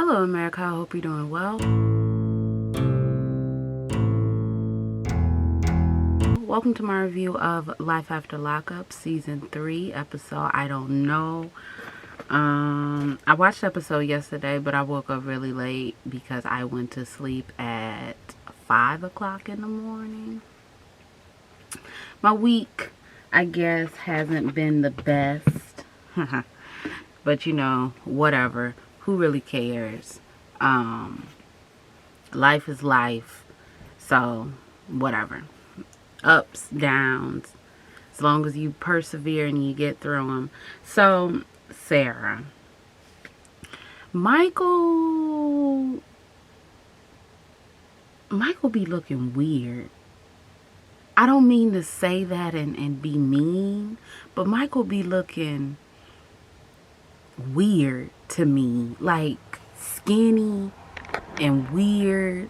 Hello, America. I hope you're doing well. Welcome to my review of Life After Lockup, Season 3, episode I Don't Know. I watched the episode yesterday, but I woke up really late because I went to sleep at 5 o'clock in the morning. My week, I guess, hasn't been the best. But, you know, whatever. Who really cares? Life is life. So, whatever. Ups, downs. As long as you persevere and you get through them. So, Sarah. Michael be looking weird. I don't mean to say that and be mean, but Michael be looking weird to me. Like, skinny and weird.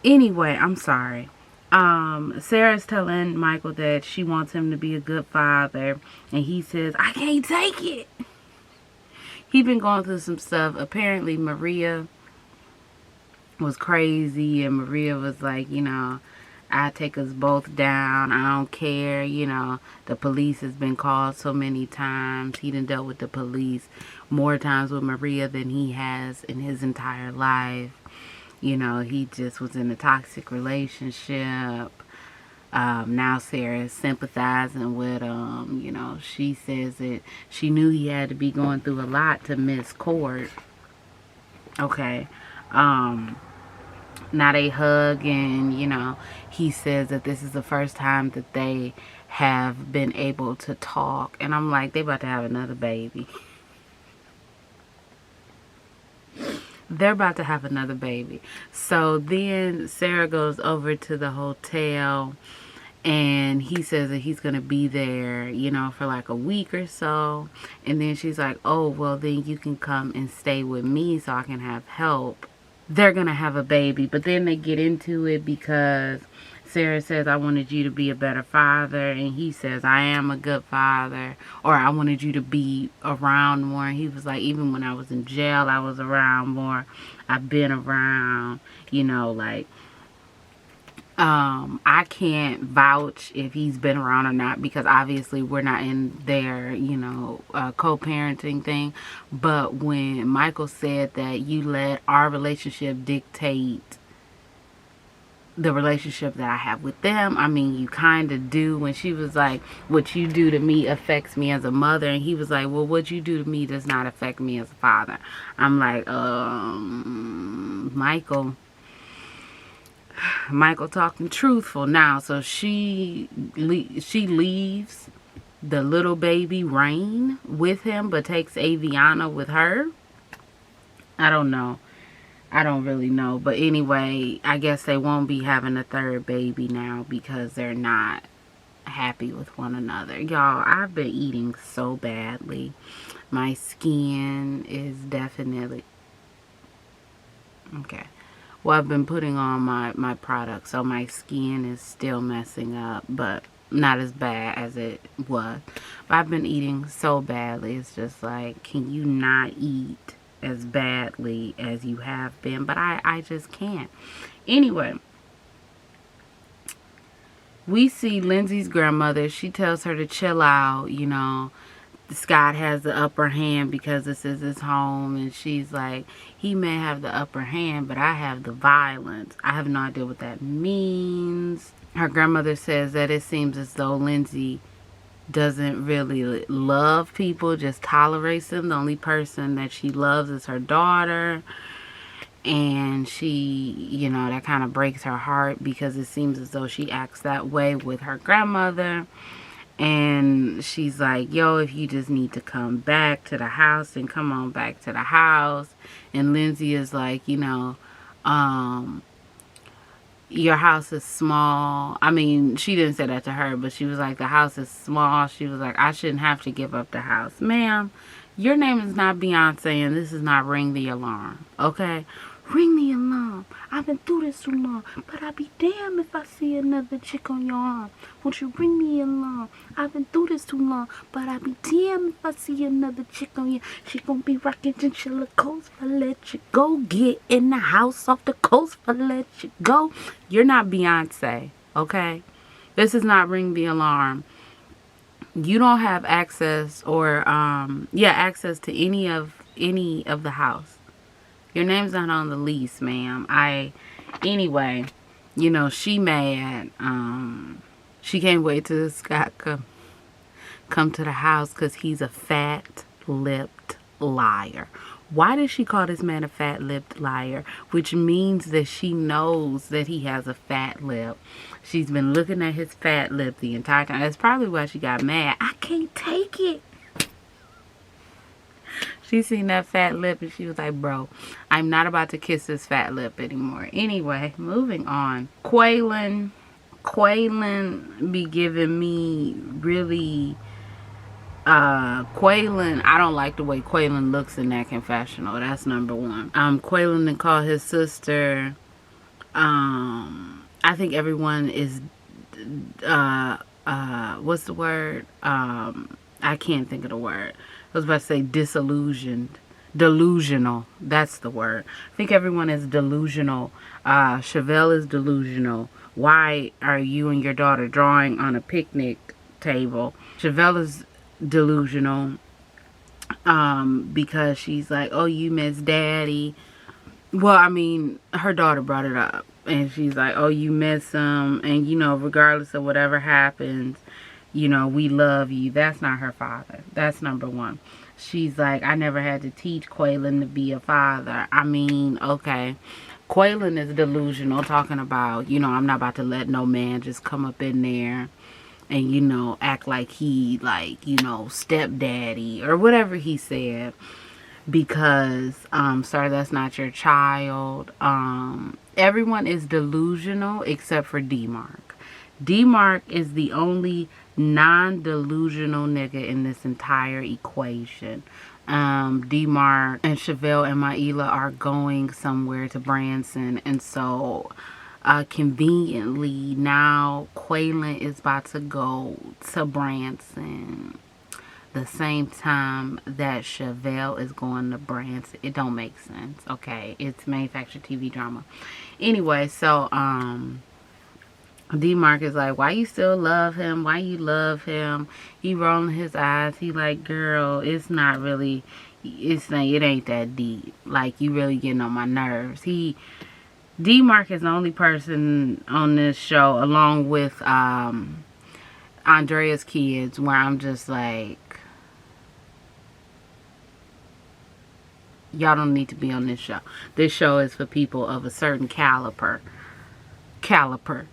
Anyway, I'm sorry. Sarah's telling Michael that she wants him to be a good father, and he says, I can't take it. He been going through some stuff. Apparently, Maria was crazy, and Maria was like, you know, I take us both down. I don't care. You know, the police has been called so many times. He done dealt with the police more times with Maria than he has in his entire life. You know, he just was in a toxic relationship. Now Sarah is sympathizing with him. You know, she says that she knew he had to be going through a lot to miss court. Okay. Now they hug, and, you know, he says that this is the first time that they have been able to talk. And I'm like, they about to have another baby. They're about to have another baby. So then Sarah goes over to the hotel, and he says that he's going to be there, you know, for like a week or so. And then she's like, oh, well, then you can come and stay with me so I can have help. They're going to have a baby. But then they get into it because Sarah says, I wanted you to be a better father. And he says, I am a good father. Or I wanted you to be around more. And he was like, even when I was in jail, I was around more. I've been around, you know, like, I can't vouch if he's been around or not, because obviously we're not in their, you know, co-parenting thing. But when Michael said that you let our relationship dictate the relationship that I have with them, I mean, you kind of do. When she was like, what you do to me affects me as a mother, and he was like, well, what you do to me does not affect me as a father. I'm like, Michael talking truthful now. So she leaves the little baby Rain with him, but takes Aviana with her. I don't know. I don't really know. But anyway, I guess they won't be having a third baby now because they're not happy with one another. Y'all, I've been eating so badly. My skin is definitely... Okay. Well, I've been putting on my product, so my skin is still messing up, but not as bad as it was. But I've been eating so badly. It's just like, can you not eat as badly as you have been? But I just can't. Anyway, we see Lindsay's grandmother. She tells her to chill out, you know. Scott has the upper hand because this is his home, and she's like, he may have the upper hand, but I have the violence. I have no idea what that means. Her grandmother says that it seems as though Lindsay doesn't really love people, just tolerates them. The only person that she loves is her daughter, and she, you know, that kind of breaks her heart because it seems as though she acts that way with her grandmother. And she's like, yo, if you just need to come back to the house, then come on back to the house. And Lindsay is like, you know, your house is small. I mean, she didn't say that to her, but she was like, the house is small. She was like, I shouldn't have to give up the house. Ma'am, your name is not Beyonce, and this is not Ring the Alarm, okay? Ring the alarm. I've been through this too long. But I'll be damned if I see another chick on your arm. Won't you bring me along? I've been through this too long. But I'll be damned if I see another chick on you. She gonna be rocking chinchilla coats if I let you go. Get in the house off the coast if I let you go. You're not Beyonce, okay? This is not Ring the Alarm. You don't have access or access to any of the house. Your name's not on the lease, ma'am. Anyway, you know, she mad. She can't wait till Scott come to the house because he's a fat-lipped liar. Why did she call this man a fat-lipped liar? Which means that she knows that he has a fat lip. She's been looking at his fat lip the entire time. That's probably why she got mad. I can't take it. She seen that fat lip and she was like, bro, I'm not about to kiss this fat lip anymore. Anyway, moving on. Quaylen be giving me really... Quaylen, I don't like the way Quaylen looks in that confessional. That's number one. Quaylen didn't call his sister. I think everyone is, what's the word? I can't think of the word. I was about to say disillusioned. Delusional. That's the word. I think everyone is delusional. Chevelle is delusional. Why are you and your daughter drawing on a picnic table? Chevelle is delusional because she's like, oh, you miss daddy. Well, I mean, her daughter brought it up and she's like, oh, you miss him, and you know, regardless of whatever happens, you know, we love you. That's not her father. That's number one. She's like, I never had to teach Quaylen to be a father. I mean, okay, Quaylen is delusional, talking about, you know, I'm not about to let no man just come up in there and, you know, act like he, like, you know, stepdaddy or whatever he said, because, sir, that's not your child. Everyone is delusional except for D-Mark. D-Mark is the only non-delusional nigga in this entire equation. D-Mark and Chevelle and Maila are going somewhere to Branson, and so conveniently now Quaylen is about to go to Branson the same time that Chevelle is going to Branson. It don't make sense, okay? It's manufactured TV drama. Anyway, so D-Mark is like, why you still love him? Why you love him? He rolling his eyes. He like, girl, it's not really, it ain't that deep. Like, you really getting on my nerves. D-Mark is the only person on this show, along with Andrea's kids, where I'm just like, y'all don't need to be on this show. This show is for people of a certain caliber. Caliber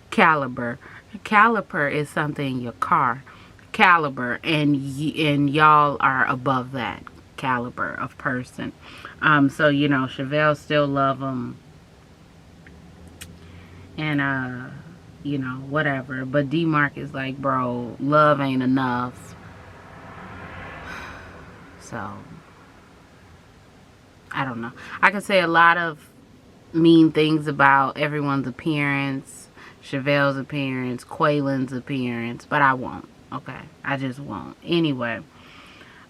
is something in your car. Caliber, and y'all are above that caliber of person. So, you know, Chevelle still love him. And, you know, whatever. But D-Mark is like, bro, love ain't enough. So, I don't know. I can say a lot of mean things about everyone's appearance, Chevelle's appearance, Quaylen's appearance, but I won't. Okay, I just won't. Anyway,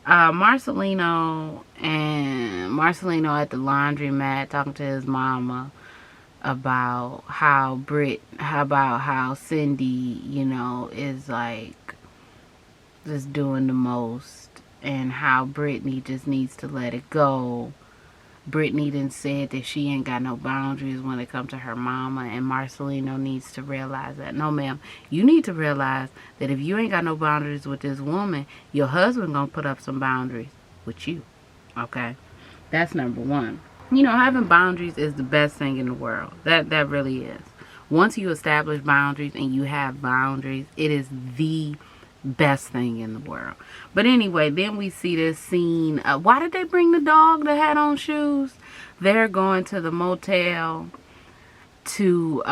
Marcelino at the laundromat talking to his mama about how Cindy, you know, is like just doing the most, and how Brittany just needs to let it go. Brittany done said that she ain't got no boundaries when it comes to her mama, and Marcelino needs to realize that. No, ma'am, you need to realize that if you ain't got no boundaries with this woman, your husband gonna put up some boundaries with you, okay? That's number one. You know, having boundaries is the best thing in the world. That really is. Once you establish boundaries and you have boundaries, it is the best thing in the world. But anyway, then we see this scene. Why did they bring the dog that had on shoes? They're going to the motel to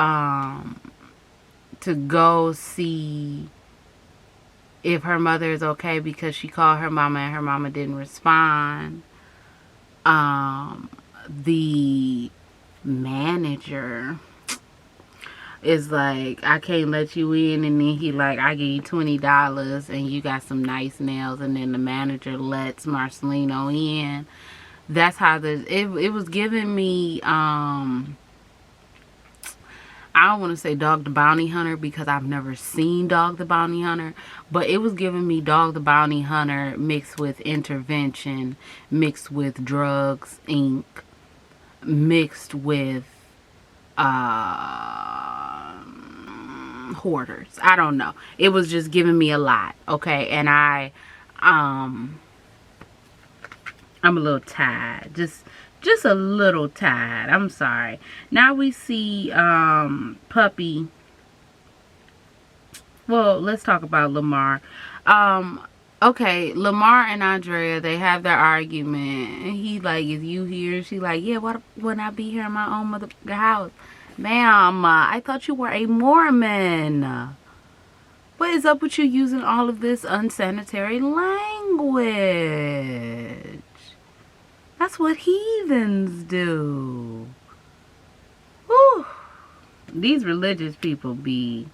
go see if her mother is okay, because she called her mama and her mama didn't respond. The manager is like, I can't let you in, and then he like, I give you $20 and you got some nice nails, and then the manager lets Marcelino in. That's how it was giving me, I don't want to say Dog the Bounty Hunter because I've never seen Dog the Bounty Hunter, but it was giving me Dog the Bounty Hunter mixed with Intervention, mixed with Drugs Inc., mixed with Hoarders. I don't know. It was just giving me a lot, okay? And I'm a little tired. Just a little tired. I'm sorry. Now we see Puppy. Well, let's talk about Lamar. Okay, Lamar and Andrea, they have their argument. And he like, is you here? She like, yeah, what wouldn't I be here in my own mother house? Ma'am, I thought you were a Mormon. What is up with you using all of this unsanitary language? That's what heathens do. Whew. These religious people be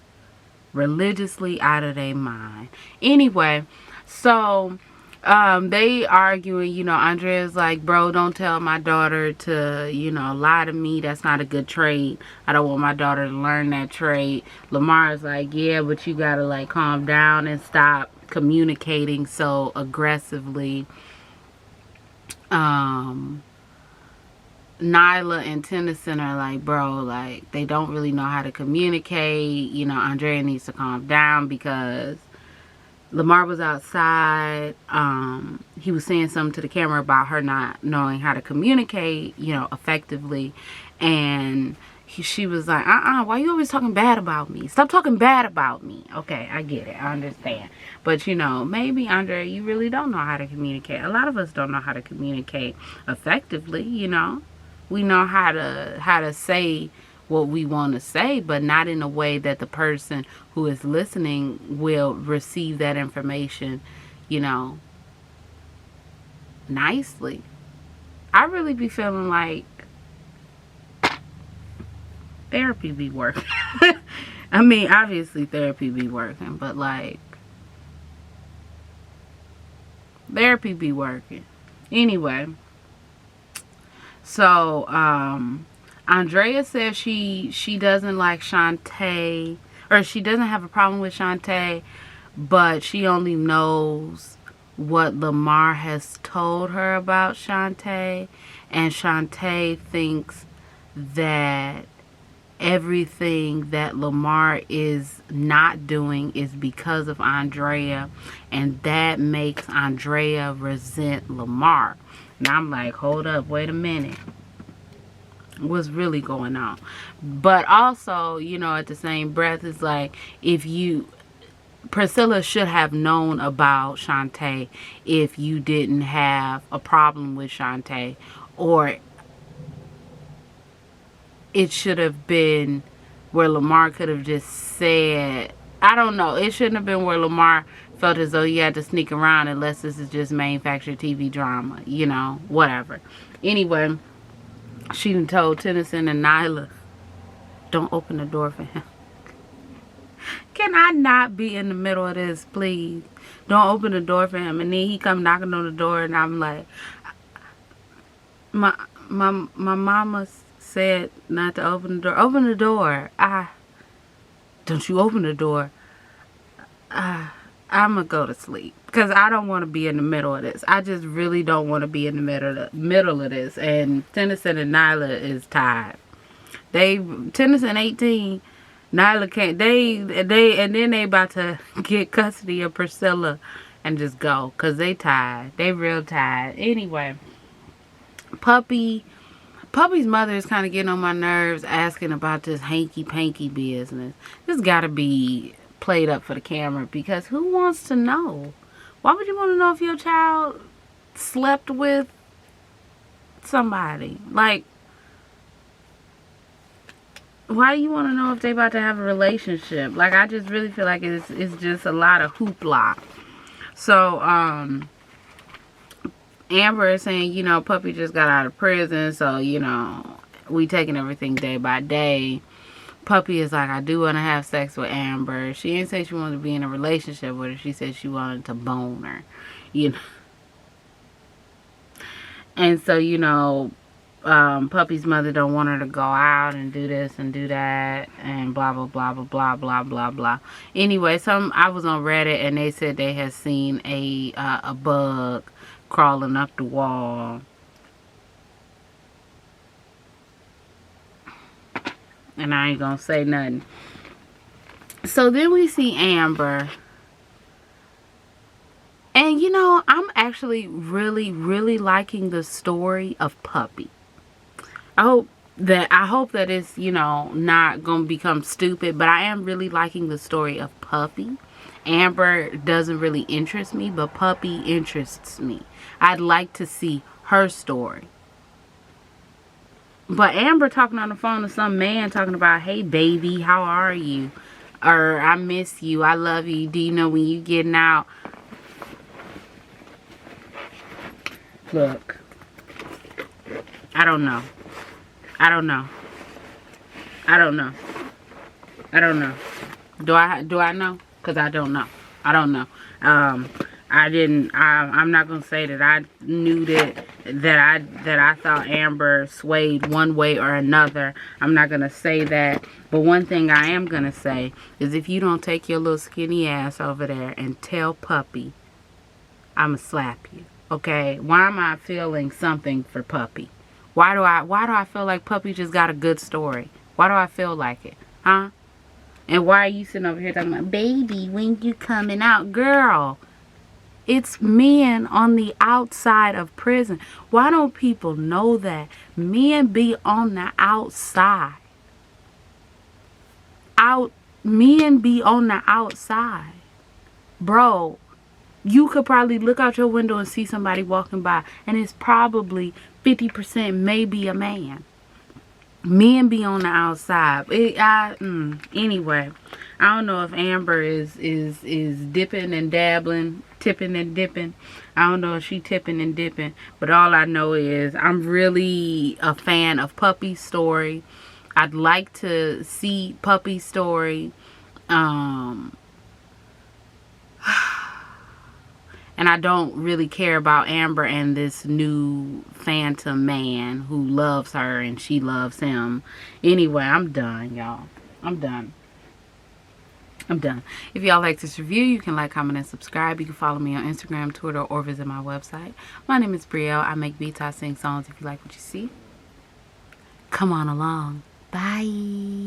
religiously out of their mind. Anyway, so they arguing, you know, Andrea's like, bro, don't tell my daughter to, you know, lie to me. That's not a good trait. I don't want my daughter to learn that trait. Lamar's like, yeah, but you gotta like calm down and stop communicating so aggressively. Nyla and Tennyson are like, bro, like, they don't really know how to communicate. You know, Andrea needs to calm down because Lamar was outside. He was saying something to the camera about her not knowing how to communicate, you know, effectively. And she was like, why you always talking bad about me? Stop talking bad about me. Okay, I get it. I understand. But, you know, maybe, Andrea, you really don't know how to communicate. A lot of us don't know how to communicate effectively, you know. We know how to say what we want to say, but not in a way that the person who is listening will receive that information, you know, nicely. I really be feeling like therapy be working. I mean, obviously therapy be working, but like, therapy be working. Anyway, so Andrea says she doesn't like Shantae, or she doesn't have a problem with Shantae, but she only knows what Lamar has told her about Shantae, and Shantae thinks that everything that Lamar is not doing is because of Andrea, and that makes Andrea resent Lamar. And I'm like, hold up, wait a minute, what's really going on? But also, you know, at the same breath, it's like, Priscilla should have known about Shantae if you didn't have a problem with Shantae, or it should have been where Lamar could have just said, I don't know, it shouldn't have been where Lamar felt as though he had to sneak around unless this is just manufactured TV drama, you know, whatever. Anyway, she done told Tennyson and Nyla, don't open the door for him. Can I not be in the middle of this, please? Don't open the door for him. And then he come knocking on the door, and I'm like, my mama said not to open the door. Open the door. Don't you open the door. I'm gonna go to sleep because I don't want to be in the middle of this. I just really don't want to be in the middle of this. And Tennyson and Nyla is tired. Tennyson 18, Nyla can't. And then they about to get custody of Priscilla and just go because they tired. They real tired. Anyway, Puppy's mother is kind of getting on my nerves, asking about this hanky-panky business. This got to be played up for the camera, because who wants to know? Why would you want to know if your child slept with somebody? Like, why do you want to know if they about to have a relationship? Like, I just really feel like it's just a lot of hoopla. So, Amber is saying, you know, Puppy just got out of prison, so, you know, we taking everything day by day. Puppy is like, I do want to have sex with Amber. She didn't say she wanted to be in a relationship with her. She said she wanted to bone her. You know. And so, you know, Puppy's mother don't want her to go out and do this and do that and blah, blah, blah, blah, blah, blah, blah, blah. Anyway, I was on Reddit and they said they had seen a bug crawling up the wall. And I ain't gonna say nothing. So then we see Amber. And you know, I'm actually really, really liking the story of Puppy. I hope that it's, you know, not gonna become stupid, but I am really liking the story of Puppy. Amber doesn't really interest me, but Puppy interests me. I'd like to see her story. But Amber talking on the phone to some man talking about, hey baby, how are you? Or I miss you, I love you, do you know when you getting out? Look, I don't know. I don't know. I don't know. I don't know. Do I know? Because I don't know. I don't know. I'm not gonna say that I knew that I thought Amber swayed one way or another. I'm not gonna say that. But one thing I am gonna say is if you don't take your little skinny ass over there and tell Puppy, I'ma slap you. Okay? Why am I feeling something for Puppy? Why do I feel like Puppy just got a good story? Why do I feel like it? Huh? And why are you sitting over here talking about, baby, when you coming out? Girl, it's men on the outside of prison. Why don't people know that? Men be on the outside. Men be on the outside. Bro, you could probably look out your window and see somebody walking by, and it's probably 50% maybe a man. Men be on the outside. Anyway, I don't know if Amber is dipping and dabbling, tipping and dipping. I don't know if she tipping and dipping, but all I know is I'm really a fan of Puppy's story. I'd like to see Puppy's story. And I don't really care about Amber and this new phantom man who loves her and she loves him. Anyway, I'm done, y'all. I'm done. I'm done. If y'all like this review, you can like, comment, and subscribe. You can follow me on Instagram, Twitter, or visit my website. My name is Brielle. I make beats, I sing songs. If you like what you see, come on along. Bye.